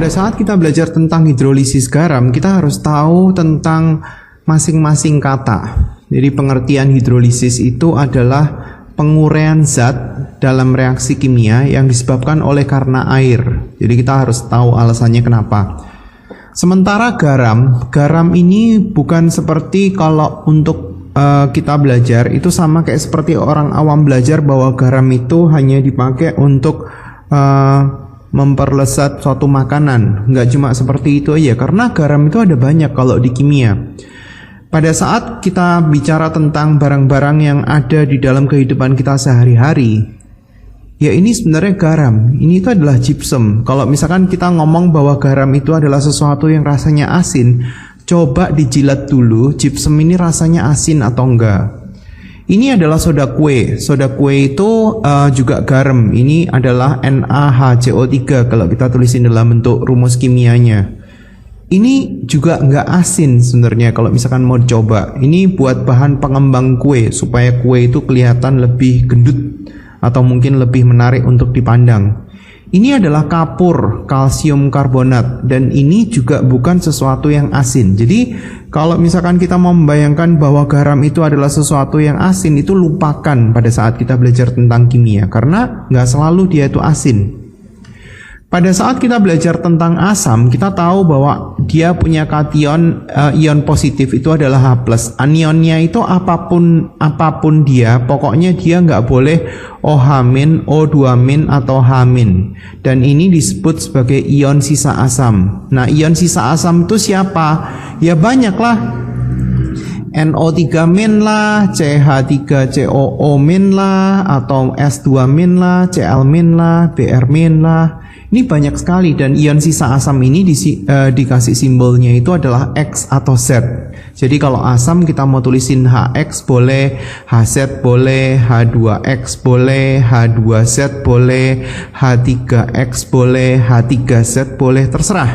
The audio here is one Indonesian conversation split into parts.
pada saat kita belajar tentang hidrolisis garam, kita harus tahu tentang masing-masing kata. Jadi pengertian hidrolisis itu adalah penguraian zat dalam reaksi kimia yang disebabkan oleh karena air. Jadi kita harus tahu alasannya kenapa. Sementara garam ini bukan seperti kalau untuk kita belajar itu sama kayak seperti orang awam belajar bahwa garam itu hanya dipakai untuk memperlezat suatu makanan. Nggak cuma seperti itu aja, karena garam itu ada banyak kalau di kimia. Pada saat kita bicara tentang barang-barang yang ada di dalam kehidupan kita sehari-hari, ya ini sebenarnya garam. Ini itu adalah gypsum. Kalau misalkan kita ngomong bahwa garam itu adalah sesuatu yang rasanya asin, coba dijilat dulu, gypsum ini rasanya asin atau enggak. Ini adalah soda kue. Soda kue itu juga garam. Ini adalah NaHCO3 kalau kita tulisin dalam bentuk rumus kimianya. Ini juga enggak asin sebenarnya kalau misalkan mau dicoba. Ini buat bahan pengembang kue supaya kue itu kelihatan lebih gendut atau mungkin lebih menarik untuk dipandang. Ini adalah kapur, kalsium karbonat, dan ini juga bukan sesuatu yang asin. Jadi kalau misalkan kita mau membayangkan bahwa garam itu adalah sesuatu yang asin, itu lupakan pada saat kita belajar tentang kimia, karena nggak selalu dia itu asin. Pada saat kita belajar tentang asam, kita tahu bahwa dia punya kation ion positif itu adalah H+. Anionnya itu apapun dia, pokoknya dia nggak boleh OH-, O2- atau H-. Dan ini disebut sebagai ion sisa asam. Nah, ion sisa asam itu siapa? Ya banyaklah. NO3- lah, CH3COO- lah, atau S2- lah, Cl- lah, Br- lah. Ini banyak sekali, dan ion sisa asam ini dikasih simbolnya itu adalah X atau Z. Jadi kalau asam kita mau tulisin HX boleh, HZ boleh, H2X boleh, H2Z boleh, H3X boleh, H3Z boleh, terserah.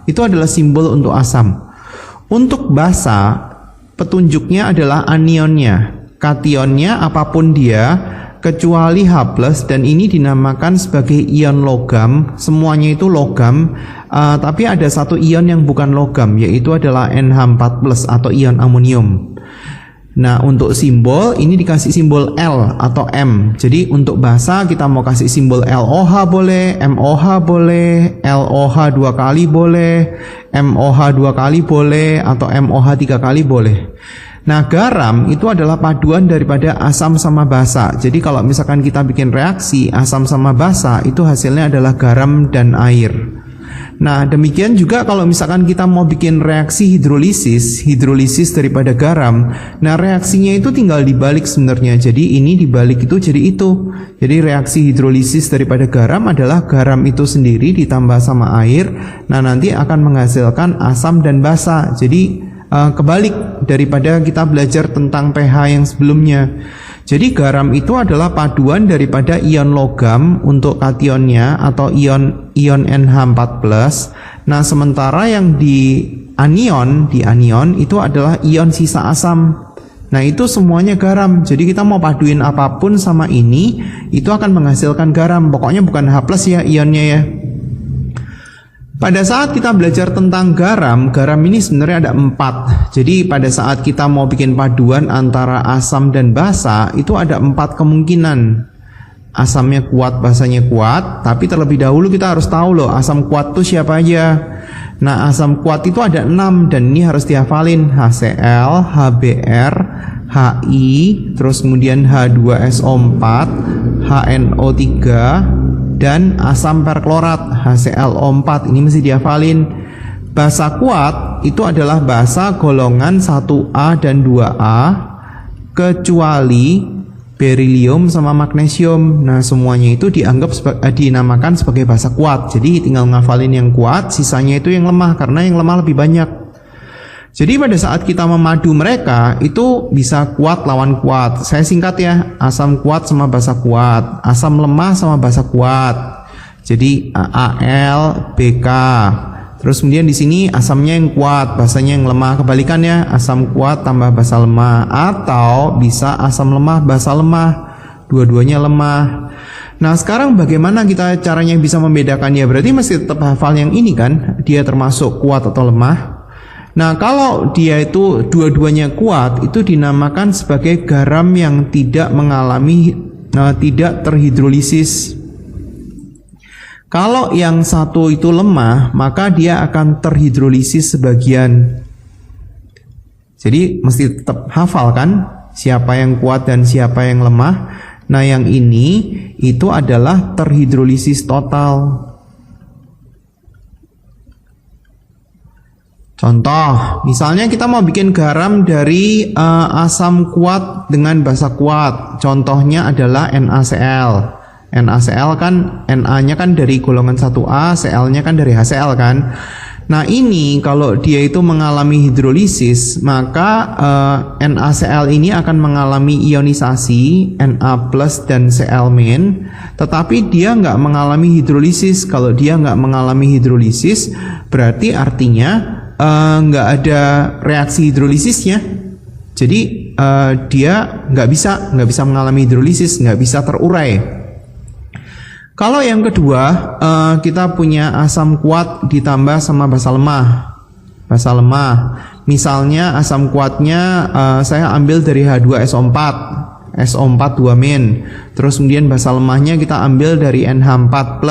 Itu adalah simbol untuk asam. Untuk basa, petunjuknya adalah anionnya, kationnya apapun dia, kecuali H+, dan ini dinamakan sebagai ion logam. Semuanya itu logam, tapi ada satu ion yang bukan logam, yaitu adalah NH4+ atau ion amonium. Nah, untuk simbol ini dikasih simbol L atau M. Jadi untuk basa kita mau kasih simbol LOH boleh, MOH boleh, LOH 2 kali boleh, MOH 2 kali boleh, atau MOH 3 kali boleh. Nah, garam itu adalah paduan daripada asam sama basa. Jadi kalau misalkan kita bikin reaksi asam sama basa, itu hasilnya adalah garam dan air. Nah, demikian juga kalau misalkan kita mau bikin reaksi hidrolisis daripada garam. Nah, reaksinya itu tinggal dibalik sebenarnya. Jadi ini dibalik itu jadi itu. Jadi reaksi hidrolisis daripada garam adalah garam itu sendiri ditambah sama air. Nah, nanti akan menghasilkan asam dan basa. Jadi kebalik daripada kita belajar tentang pH yang sebelumnya. Jadi garam itu adalah paduan daripada ion logam untuk kationnya atau ion NH4+. Nah, sementara yang di anion itu adalah ion sisa asam. Nah, itu semuanya garam. Jadi kita mau paduin apapun sama ini, itu akan menghasilkan garam. Pokoknya bukan H+ ya ionnya ya. Pada saat kita belajar tentang garam ini sebenarnya ada 4. Jadi pada saat kita mau bikin paduan antara asam dan basa, itu ada 4 kemungkinan. Asamnya kuat, basanya kuat, tapi terlebih dahulu kita harus tahu loh asam kuat itu siapa aja. Nah, asam kuat itu ada 6, dan ini harus dihafalin. HCl, HBr, HI, terus kemudian H2SO4, HNO3, dan asam perklorat HClO4. Ini mesti dihafalin. Basa kuat itu adalah basa golongan 1A dan 2A kecuali berilium sama magnesium. Nah, semuanya itu dinamakan sebagai basa kuat. Jadi tinggal ngafalin yang kuat, sisanya itu yang lemah, karena yang lemah lebih banyak. Jadi pada saat kita memadu mereka, itu bisa kuat lawan kuat. Saya singkat ya, asam kuat sama basa kuat, asam lemah sama basa kuat. Jadi Al, BK. Terus kemudian di sini asamnya yang kuat, basanya yang lemah. Kebalikannya, asam kuat tambah basa lemah, atau bisa asam lemah, basa lemah. Dua-duanya lemah. Nah, sekarang bagaimana kita caranya bisa membedakannya? Berarti mesti tetap hafal yang ini kan, dia termasuk kuat atau lemah. Nah, kalau dia itu dua-duanya kuat, itu dinamakan sebagai garam yang tidak mengalami tidak terhidrolisis. Kalau yang satu itu lemah, maka dia akan terhidrolisis sebagian. Jadi mesti tetap hafal kan, siapa yang kuat dan siapa yang lemah. Nah, yang ini itu adalah terhidrolisis total. Contoh, misalnya kita mau bikin garam dari asam kuat dengan basa kuat. Contohnya adalah NaCl. NaCl kan, Na-nya kan dari golongan 1A, Cl-nya kan dari HCl kan. Nah, ini kalau dia itu mengalami hidrolisis, maka NaCl ini akan mengalami ionisasi Na plus dan Cl min, tetapi dia nggak mengalami hidrolisis. Kalau dia nggak mengalami hidrolisis, berarti artinya nggak ada reaksi hidrolisisnya. Jadi dia nggak bisa mengalami hidrolisis, nggak bisa terurai. Kalau yang kedua, kita punya asam kuat ditambah sama basa lemah. Basa lemah, misalnya asam kuatnya saya ambil dari H2SO4, SO4 2-. Terus kemudian basa lemahnya kita ambil dari NH4+.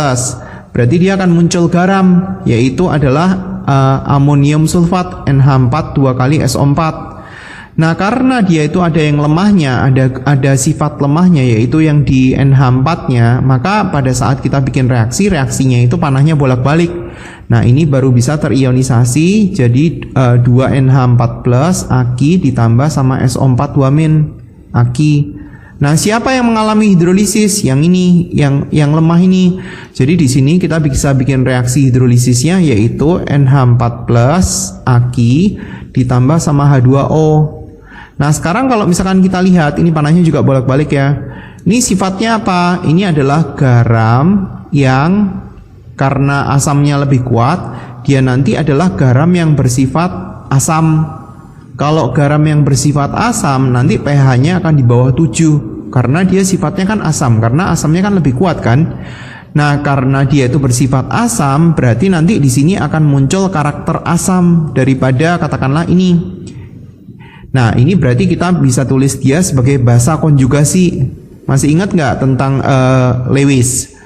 Berarti dia akan muncul garam, yaitu adalah amonium sulfat NH4 2 kali SO4. Nah, karena dia itu ada yang lemahnya, ada sifat lemahnya yaitu yang di NH4-nya, maka pada saat kita bikin reaksinya itu panahnya bolak-balik. Nah, ini baru bisa terionisasi jadi 2NH4+ Aq ditambah sama SO4 2- Aq. Nah, siapa yang mengalami hidrolisis? Yang ini, yang lemah ini. Jadi di sini kita bisa bikin reaksi hidrolisisnya yaitu NH4+ Aq ditambah sama H2O. Nah, sekarang kalau misalkan kita lihat, ini panahnya juga bolak-balik ya. Ini sifatnya apa? Ini adalah garam yang karena asamnya lebih kuat, dia nanti adalah garam yang bersifat asam. Kalau garam yang bersifat asam, nanti pH-nya akan di bawah 7. Karena dia sifatnya kan asam, karena asamnya kan lebih kuat kan. Nah, karena dia itu bersifat asam, berarti nanti di sini akan muncul karakter asam daripada katakanlah ini. Nah, ini berarti kita bisa tulis dia sebagai basa konjugasi. Masih ingat nggak tentang Lewis?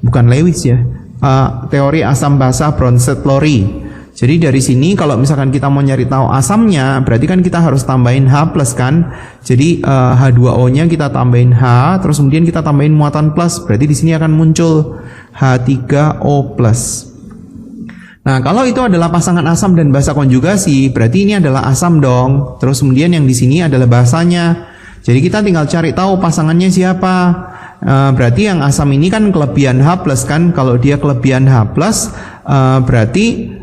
Bukan Lewis ya. Teori asam basa Bronsted-Lowry. Jadi dari sini kalau misalkan kita mau nyari tahu asamnya, berarti kan kita harus tambahin H+ kan. Jadi H2O-nya kita tambahin H, terus kemudian kita tambahin muatan plus. Berarti di sini akan muncul H3O+. Nah, kalau itu adalah pasangan asam dan basa konjugasi, berarti ini adalah asam dong. Terus kemudian yang di sini adalah basanya. Jadi kita tinggal cari tahu pasangannya siapa. Berarti yang asam ini kan kelebihan H+ kan. Kalau dia kelebihan H+, berarti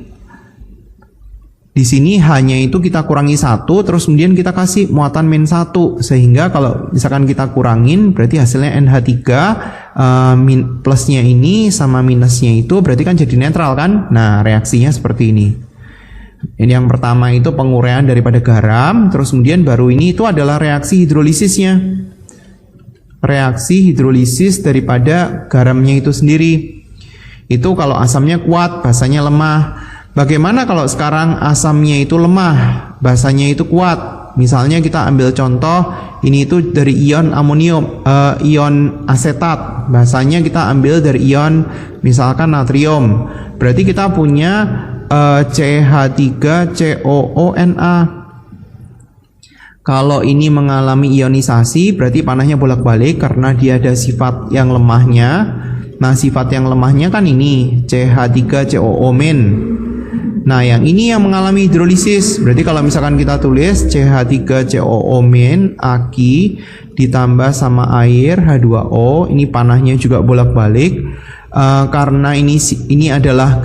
di sini hanya itu kita kurangi 1, terus kemudian kita kasih muatan -1, sehingga kalau misalkan kita kurangin, berarti hasilnya NH3 plusnya ini sama minusnya itu berarti kan jadi netral kan. Nah, reaksinya seperti ini. Ini yang pertama itu penguraian daripada garam, terus kemudian baru ini itu adalah reaksi hidrolisisnya. Reaksi hidrolisis daripada garamnya itu sendiri. Itu kalau asamnya kuat, basanya lemah. Bagaimana kalau sekarang asamnya itu lemah, basanya itu kuat? Misalnya kita ambil contoh, ini itu dari ion amonium, ion asetat. Basanya kita ambil dari ion misalkan natrium. Berarti kita punya CH3COONa. Kalau ini mengalami ionisasi, berarti panahnya bolak-balik karena dia ada sifat yang lemahnya. Nah, sifat yang lemahnya kan ini CH3COO-. Nah, yang ini yang mengalami hidrolisis. Berarti kalau misalkan kita tulis CH3COO- Aq ditambah sama air H2O, ini panahnya juga bolak-balik. Karena ini adalah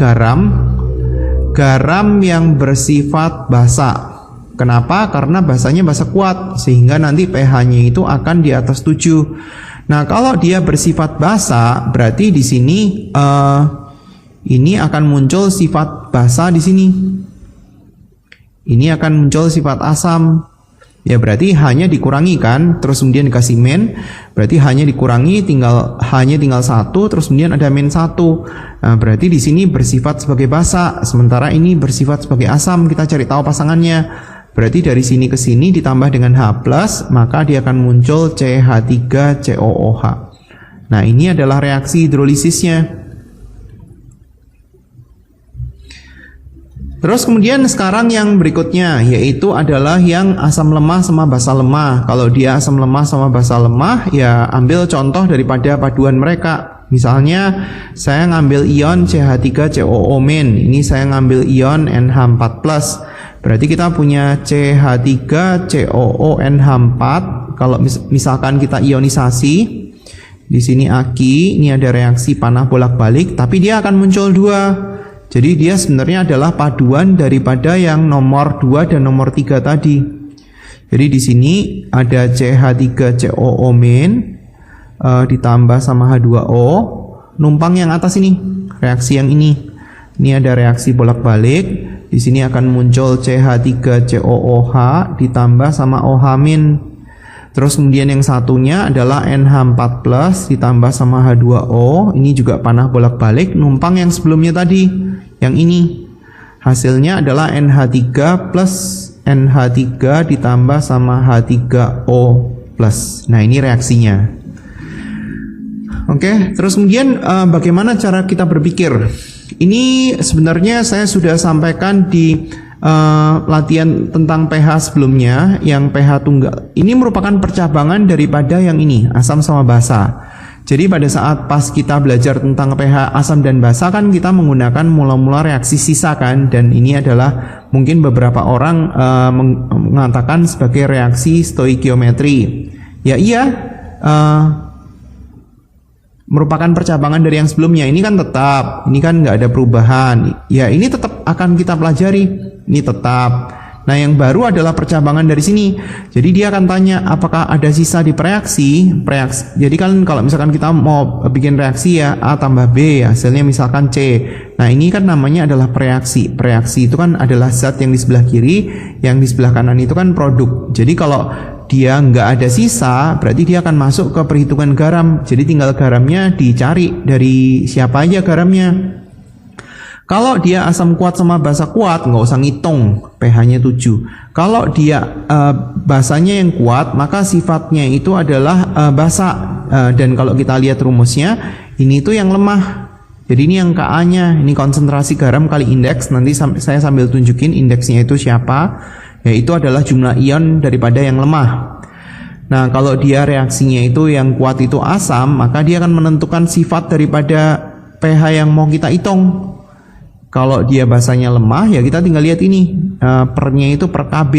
garam yang bersifat basa. Kenapa? Karena basanya basa kuat, sehingga nanti pH-nya itu akan di atas 7. Nah, kalau dia bersifat basa, berarti di sini ini akan muncul sifat basa di sini. Ini akan muncul sifat asam. Ya berarti hanya dikurangi kan, terus kemudian dikasih min, berarti hanya dikurangi hanya tinggal 1, terus kemudian ada min 1. Nah, berarti di sini bersifat sebagai basa, sementara ini bersifat sebagai asam. Kita cari tahu pasangannya. Berarti dari sini ke sini ditambah dengan H+, maka dia akan muncul CH3COOH. Nah, ini adalah reaksi hidrolisisnya. Terus kemudian sekarang yang berikutnya yaitu adalah yang asam lemah sama basa lemah. Kalau dia asam lemah sama basa lemah, ya ambil contoh daripada paduan mereka. Misalnya saya ngambil ion CH3COO-. Ini saya ngambil ion NH4+. Berarti kita punya CH3COONH4. Kalau misalkan kita ionisasi, di sini Aki, ini ada reaksi panah bolak-balik, tapi dia akan muncul 2. Jadi dia sebenarnya adalah paduan daripada yang nomor 2 dan nomor 3 tadi. Jadi di sini ada CH3COO- ditambah sama H2O, numpang yang atas ini, reaksi yang ini. Ini ada reaksi bolak-balik. Di sini akan muncul CH3COOH ditambah sama OH-. Terus kemudian yang satunya adalah NH4+ ditambah sama H2O. Ini juga panah bolak-balik, numpang yang sebelumnya tadi, yang ini. Hasilnya adalah NH3 plus NH3 ditambah sama H3O+. Nah, ini reaksinya. Oke, terus kemudian bagaimana cara kita berpikir? Ini sebenarnya saya sudah sampaikan di latihan tentang pH sebelumnya, yang pH tunggal. Ini merupakan percabangan daripada yang ini, asam sama basa. Jadi pada saat pas kita belajar tentang pH asam dan basa kan kita menggunakan mula-mula reaksi sisa kan, dan ini adalah mungkin beberapa orang mengatakan sebagai reaksi stoikiometri. Ya iya, merupakan percabangan dari yang sebelumnya. Ini kan tetap, ini kan nggak ada perubahan. Ya ini tetap akan kita pelajari, ini tetap. Nah yang baru adalah percabangan dari sini. Jadi dia akan tanya apakah ada sisa di reaksi. Jadi kan kalau misalkan kita mau bikin reaksi ya A tambah B, hasilnya misalkan C. Nah ini kan namanya adalah preaksi. Preaksi itu kan adalah zat yang di sebelah kiri, yang di sebelah kanan itu kan produk. Jadi kalau dia nggak ada sisa, berarti dia akan masuk ke perhitungan garam. Jadi tinggal garamnya dicari dari siapa aja garamnya. Kalau dia asam kuat sama basa kuat, nggak usah ngitung, pH-nya 7. Kalau dia basanya yang kuat, maka sifatnya itu adalah basa. Dan kalau kita lihat rumusnya, ini tuh yang lemah. Jadi ini yang Ka-nya, ini konsentrasi garam kali indeks. Nanti saya sambil tunjukin indeksnya itu siapa. Yaitu adalah jumlah ion daripada yang lemah. Nah, kalau dia reaksinya itu yang kuat itu asam, maka dia akan menentukan sifat daripada pH yang mau kita hitung. Kalau dia basanya lemah, ya kita tinggal lihat ini, pernya itu per Kb.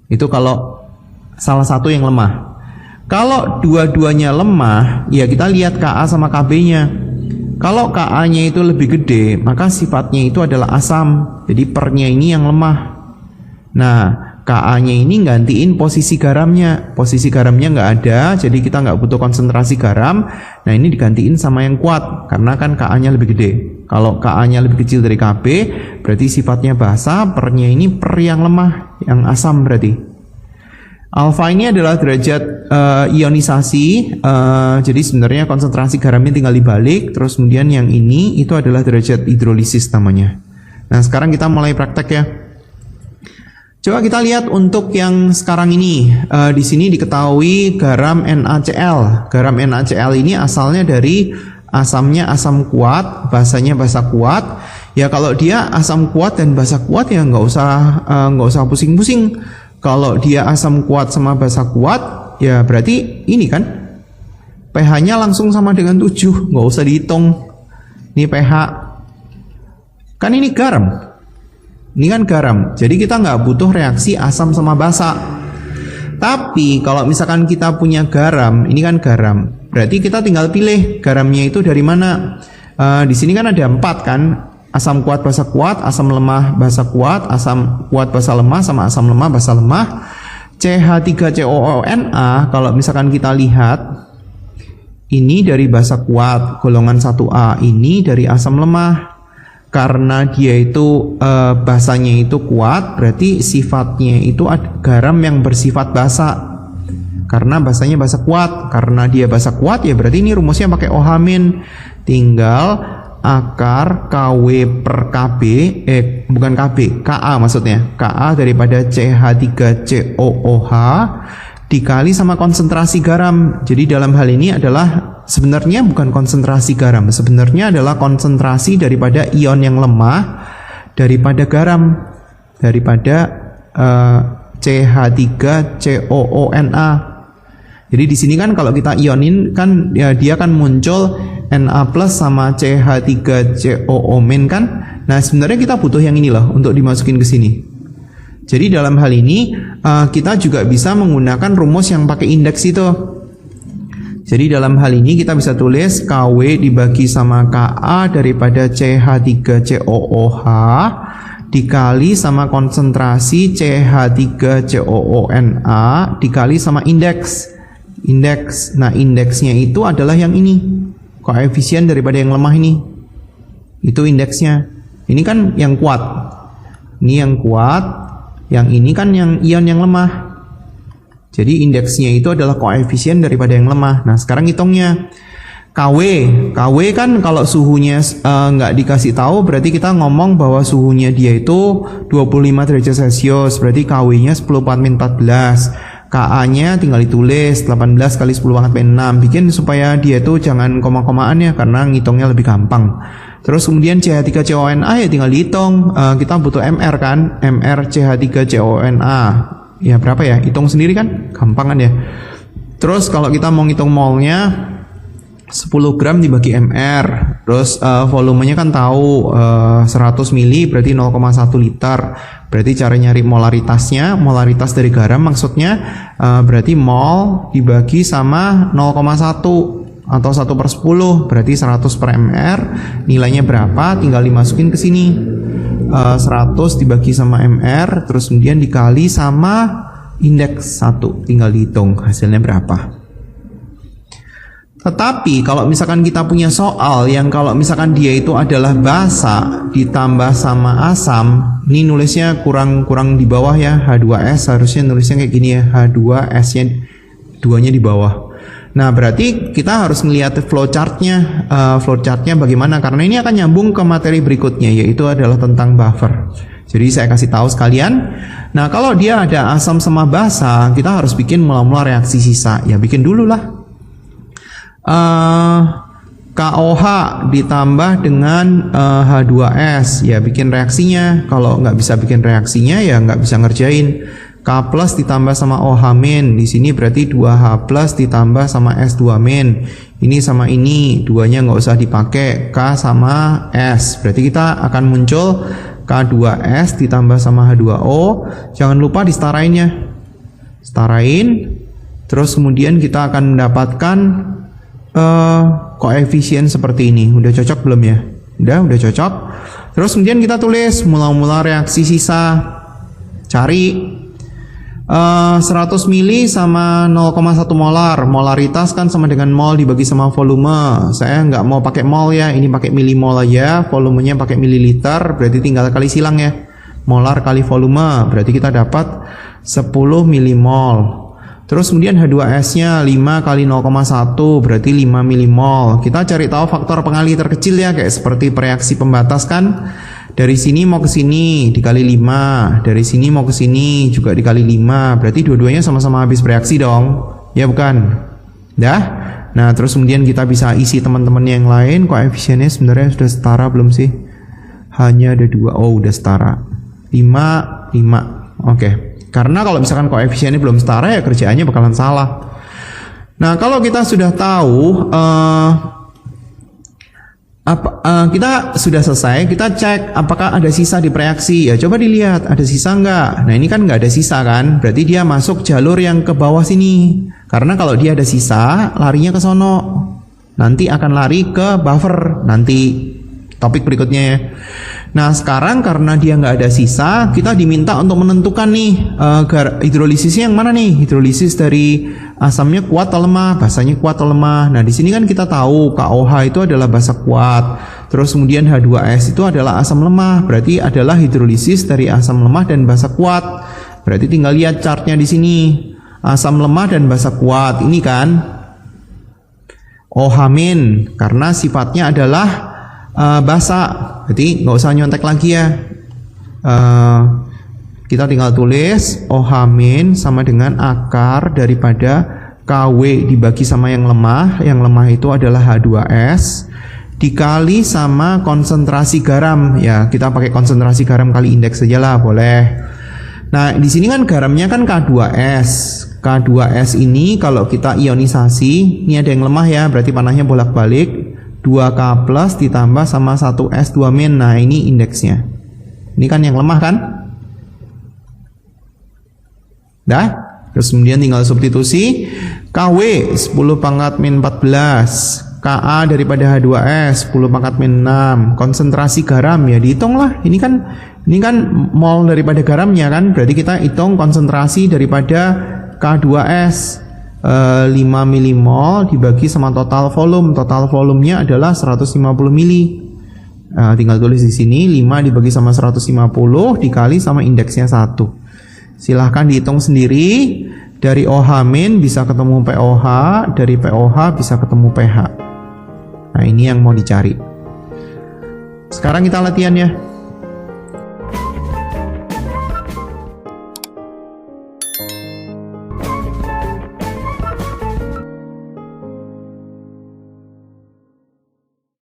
Itu kalau salah satu yang lemah. Kalau dua-duanya lemah, ya kita lihat Ka sama Kb-nya. Kalau Ka-nya itu lebih gede, maka sifatnya itu adalah asam. Jadi pernya ini yang lemah. Nah, Ka-nya ini gantiin posisi garamnya. Posisi garamnya nggak ada, jadi kita nggak butuh konsentrasi garam. Nah, ini digantiin sama yang kuat, karena kan Ka-nya lebih gede. Kalau Ka-nya lebih kecil dari Kb, berarti sifatnya basa, pernya ini per yang lemah, yang asam berarti. Alfa ini adalah derajat ionisasi, jadi sebenarnya konsentrasi garamnya tinggal dibalik, terus kemudian yang ini itu adalah derajat hidrolisis namanya. Nah, sekarang kita mulai praktek ya. Coba kita lihat untuk yang sekarang ini. Di sini diketahui garam NaCl. Garam NaCl ini asalnya dari asamnya asam kuat, basanya basa kuat. Ya kalau dia asam kuat dan basa kuat ya nggak usah pusing-pusing. Kalau dia asam kuat sama basa kuat, ya berarti ini kan pH-nya langsung sama dengan 7, nggak usah dihitung. Ini pH. Kan ini garam. Ini kan garam, jadi kita nggak butuh reaksi asam sama basa. Tapi kalau misalkan kita punya garam, ini kan garam, berarti kita tinggal pilih garamnya itu dari mana. Di sini kan ada 4 kan, asam kuat basa kuat, asam lemah basa kuat, asam kuat basa lemah, sama asam lemah basa lemah. CH3COONA kalau misalkan kita lihat, ini dari basa kuat, golongan 1A, ini dari asam lemah. karena dia itu basanya itu kuat, berarti sifatnya itu garam yang bersifat basa. Karena basanya basa kuat, karena dia basa kuat ya berarti ini rumusnya pakai OH-. Tinggal akar KW per KB, bukan KB, Ka maksudnya. Ka daripada CH3COOH dikali sama konsentrasi garam. Jadi dalam hal ini adalah sebenarnya bukan konsentrasi garam, sebenarnya adalah konsentrasi daripada ion yang lemah daripada garam, daripada CH3COONA. Jadi di sini kan kalau kita ionin kan ya dia kan muncul Na plus sama CH3COO- kan. Nah sebenarnya kita butuh yang ini loh untuk dimasukin ke sini. Jadi dalam hal ini kita juga bisa menggunakan rumus yang pakai indeks itu. Jadi dalam hal ini kita bisa tulis KW dibagi sama Ka daripada CH3COOH dikali sama konsentrasi CH3COONA dikali sama indeks. Nah indeksnya itu adalah yang ini, koefisien daripada yang lemah ini. Itu indeksnya. Ini kan yang kuat. Ini yang kuat, yang ini kan yang ion yang lemah. Jadi indeksnya itu adalah koefisien daripada yang lemah. Nah sekarang hitungnya. KW kan kalau suhunya nggak dikasih tahu, berarti kita ngomong bahwa suhunya dia itu 25 derajat Celcius, berarti KW-nya 10 pangkat 14. Ka-nya tinggal ditulis 18 kali 10 pangkat 6. Bikin supaya dia itu jangan koma-komaan ya, karena ngitungnya lebih gampang. Terus kemudian CH3CONA ya tinggal dihitung. Kita butuh MR kan, MR CH3CONA. Ya berapa ya? Hitung sendiri kan? Gampang kan ya. Terus kalau kita mau ngitung molnya 10 gram dibagi MR. Terus volumenya kan tahu 100 mili berarti 0,1 liter. Berarti cara nyari molaritasnya, molaritas dari garam maksudnya berarti mol dibagi sama 0,1 atau 1/10 berarti 100 per mr. Nilainya berapa? Tinggal dimasukin ke sini. 100 dibagi sama mr, terus kemudian dikali sama indeks 1. Tinggal dihitung hasilnya berapa. Tetapi kalau misalkan kita punya soal yang kalau misalkan dia itu adalah basa ditambah sama asam, ini nulisnya kurang di bawah ya, H2S harusnya nulisnya kayak gini ya, H2S-nya 2-nya di bawah. Nah berarti kita harus melihat flowchartnya, bagaimana, karena ini akan nyambung ke materi berikutnya, yaitu adalah tentang buffer. Jadi saya kasih tahu sekalian. Nah kalau dia ada asam sama basa, kita harus bikin mula-mula reaksi sisa. Ya bikin dulu lah. KOH ditambah dengan H2S, ya bikin reaksinya. Kalau nggak bisa bikin reaksinya ya nggak bisa ngerjain. K plus ditambah sama OH-, di sini berarti 2H plus ditambah sama S2-. Ini sama ini, duanya nggak usah dipakai, K sama S. Berarti kita akan muncul K2S ditambah sama H2O. Jangan lupa disetarainnya. Setarain. Terus kemudian kita akan mendapatkan koefisien seperti ini. Udah cocok belum ya? Udah cocok. Terus kemudian kita tulis mula-mula reaksi sisa. Cari 100 mili sama 0,1 molar. Molaritas kan sama dengan mol dibagi sama volume. Saya nggak mau pakai mol ya, ini pakai milimol aja. Volumenya pakai mililiter, berarti tinggal kali silang ya. Molar kali volume, berarti kita dapat 10 milimol. Terus kemudian H2S-nya 5 kali 0,1 berarti 5 milimol. Kita cari tahu faktor pengalih terkecil ya, kayak seperti reaksi pembatas kan. Dari sini mau ke sini dikali 5, dari sini mau ke sini juga dikali 5. Berarti dua-duanya sama-sama habis bereaksi dong. Ya bukan? Dah? Nah, terus kemudian kita bisa isi teman-teman yang lain. Koefisiennya sebenarnya sudah setara belum sih? Hanya ada 2. Oh, udah setara. 5, 5. Oke. Karena kalau misalkan koefisiennya belum setara ya kerjaannya bakalan salah. Nah kalau kita sudah tahu kita sudah selesai, kita cek apakah ada sisa di reaksi. Ya coba dilihat ada sisa nggak. Nah ini kan nggak ada sisa kan, berarti dia masuk jalur yang ke bawah sini. Karena kalau dia ada sisa larinya ke sono, nanti akan lari ke buffer nanti topik berikutnya ya. Nah sekarang karena dia nggak ada sisa, kita diminta untuk menentukan nih hidrolisisnya yang mana nih? Hidrolisis dari asamnya kuat atau lemah, basanya kuat atau lemah. Nah di sini kan kita tahu KOH itu adalah basa kuat. Terus kemudian H2S itu adalah asam lemah, berarti adalah hidrolisis dari asam lemah dan basa kuat. Berarti tinggal lihat chartnya di sini. Asam lemah dan basa kuat ini kan OH- karena sifatnya adalah basa. Berarti nggak usah nyontek lagi ya. Kita tinggal tulis OH- sama dengan akar daripada KW dibagi sama yang lemah itu adalah H2S dikali sama konsentrasi garam. Ya, kita pakai konsentrasi garam kali indeks saja lah, boleh. Nah, di sini kan garamnya kan K2S. K2S ini kalau kita ionisasi, ini ada yang lemah ya, berarti panahnya bolak-balik 2K plus ditambah sama 1S2-. Nah, ini indeksnya. Ini kan yang lemah kan? Dah, terus kemudian tinggal substitusi KW 10 pangkat min 14, Ka daripada H2S 10 pangkat min 6, konsentrasi garam ya dihitung lah. Ini kan mol daripada garamnya kan, berarti kita hitung konsentrasi daripada K2S 5 milimol dibagi sama total volume. Total volumenya adalah 150 mili. Tinggal tulis di sini 5 dibagi sama 150 dikali sama indeksnya 1. Silahkan dihitung sendiri. Dari OH- bisa ketemu POH, dari POH bisa ketemu pH. Nah, ini yang mau dicari. Sekarang kita latihan ya.